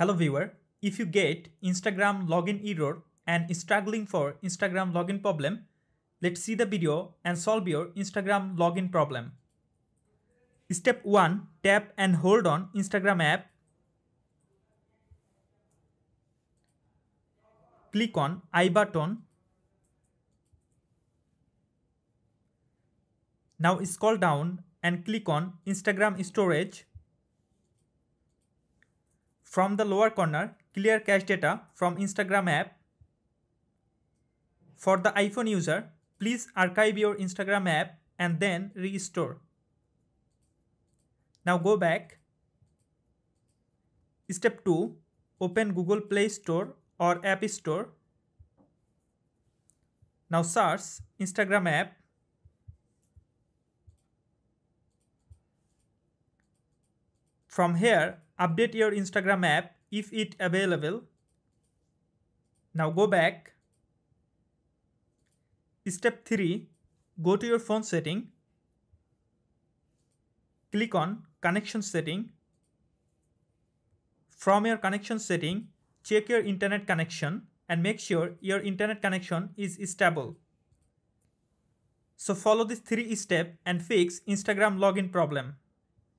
Hello viewer, if you get Instagram login error and struggling for Instagram login problem, let's see the video and solve your Instagram login problem. Step 1. Tap and hold on Instagram app. Click on I button. Now scroll down and click on Instagram storage. From the lower corner, clear cache data from Instagram app. For the iPhone user, please archive your Instagram app and then restore. Now go back. Step 2. Open Google Play Store or App Store. Now search Instagram app. From here, update your Instagram app if it available. Now go back. Step 3. Go to your phone setting. Click on connection setting. From your connection setting, check your internet connection and make sure your internet connection is stable. So follow these 3 steps and fix Instagram login problem.